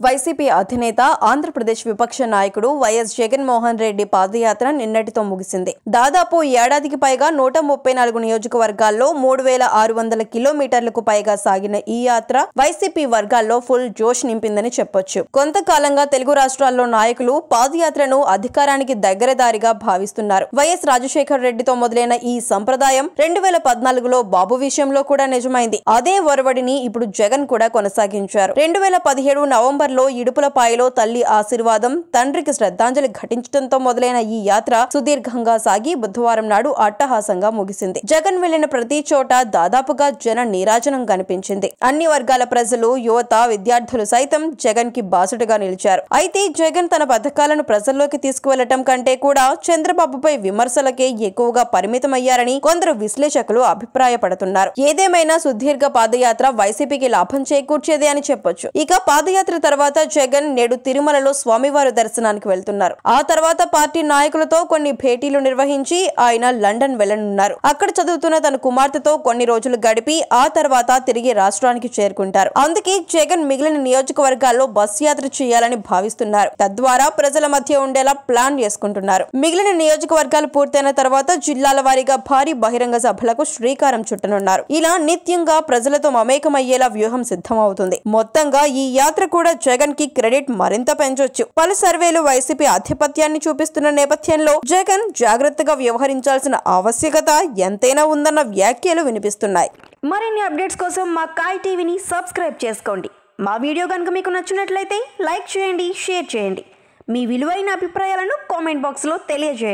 YCP అధినేత ఆంధ్రప్రదేశ్ విపక్ష నాయకుడు వైఎస్ జగన్మోహన్ రెడ్డి పాదయాత్ర నిన్నటితో ముగిసింది. దాదాపు ఏడాదికి పైగా 134 నియోజకవర్గాల్లో 3600 కిలోమీటర్లకు పైగా సాగిన ఈ యాత్ర వైసీపీ వర్గాల్లో ఫుల్ జోష్ నింపిందని చెప్పొచ్చు. కొంతకాలంగా తెలుగు రాష్ట్రాల్లో నాయకులు పాదయాత్రను అధికారానికి దగ్గరదారిగా భావిస్తున్నారు. వైఎస్ రాజశేఖర్ రెడ్డితో మొదలైన ఈ సంప్రదాయం 2014లో బాబు విషయంలో కూడా నిజమైంది. అదే ఒరవడిని ఇప్పుడు జగన్ కూడా కొనసాగించారు. 2017 నవంబర్లో ఇడుపులపాయలో తల్లి ఆశీర్వాదం, తండ్రికి శ్రద్ధాంజలి ఘటించడంతో మొదలైన ఈ యాత్ర సుదీర్ఘంగా సాగి బుధవారం నాడు అట్టహాసంగా ముగిసింది. జగన్ వెళ్లిన ప్రతి చోట దాదాపుగా జన నీరాజనం కనిపించింది. అన్ని వర్గాల ప్రజలు, యువత, విద్యార్థులు సైతం జగన్ కి బాసటగా నిలిచారు. అయితే జగన్ తన పథకాలను ప్రజల్లోకి తీసుకువెళ్లటం కంటే కూడా చంద్రబాబుపై విమర్శలకే ఎక్కువగా పరిమితమయ్యారని కొందరు విశ్లేషకులు అభిప్రాయపడుతున్నారు. ఏదేమైనా సుదీర్ఘ పాదయాత్ర వైసీపీకి లాభం చేకూర్చేదే అని చెప్పొచ్చు. ఇక పాదయాత్ర తర్వాత జగన్ నేడు తిరుమలలో స్వామివారి దర్శనానికి వెళ్తున్నారు. ఆ తర్వాత పార్టీ నాయకులతో కొన్ని భేటీలు నిర్వహించి ఆయన లండన్ వెళ్లనున్నారు. అక్కడ చదువుతున్న తన కుమార్తెతో కొన్ని రోజులు గడిపి ఆ తర్వాత తిరిగి రాష్ట్రానికి చేరుకుంటారు. అందుకే జగన్ మిగిలిన నియోజకవర్గాల్లో బస్ యాత్ర చేయాలని భావిస్తున్నారు. తద్వారా ప్రజల మధ్య ఉండేలా ప్లాన్ చేసుకుంటున్నారు. మిగిలిన నియోజకవర్గాలు పూర్తయిన తర్వాత జిల్లాల వారీగా భారీ బహిరంగ సభలకు శ్రీకారం చుట్టనున్నారు. ఇలా నిత్యంగా ప్రజలతో మమేకమయ్యేలా వ్యూహం సిద్ధమవుతుంది. మొత్తంగా ఈ యాత్ర కూడా జగన్ కి క్రెడిట్ మరింత పెంచొచ్చు. పలు సర్వేలు వైసీపీ ఆధిపత్యాన్ని చూపిస్తున్న నేపథ్యంలో జగన్ జాగ్రత్తగా వ్యవహరించాల్సిన ఆవశ్యకత ఎంతైనా ఉందన్న వ్యాఖ్యలు వినిపిస్తున్నాయి. మరిన్ని అప్డేట్స్ కోసం మా కాయ్ టీవీని సబ్స్క్రైబ్ చేసుకోండి. మా వీడియో కనుక మీకు నచ్చినట్లయితే లైక్ చేయండి, షేర్ చేయండి. మీ విలువైన అభిప్రాయాలను కామెంట్ బాక్స్లో తెలియజేయండి.